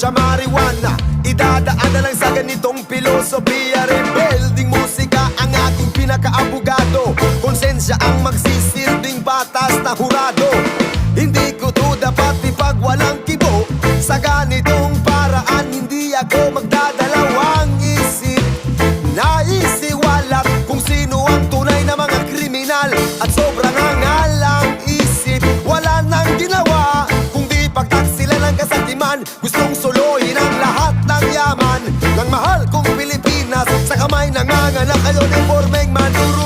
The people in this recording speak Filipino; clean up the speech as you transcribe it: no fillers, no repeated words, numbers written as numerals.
ganja, marijuana. Idadaan na lang sa ganitong filosofiya. Rebelding musika ang aking pinakaabogado. Konsensya ang magsisilbing batas na hurado. Hindi ko to dapat ipag walang kibo. Sa ganitong paraan hindi ako magdadalawang isip. Naisiwalat kung sino ang tunay na mga kriminal. At sobrang hangalang isip, wala nang ginawa kundi pagtaksila ng kasakiman. Gustong suluhin ang lahat ng yaman ng mahal kong Pilipinas. Sa kamay nanganganak kayo ng formeng manuro.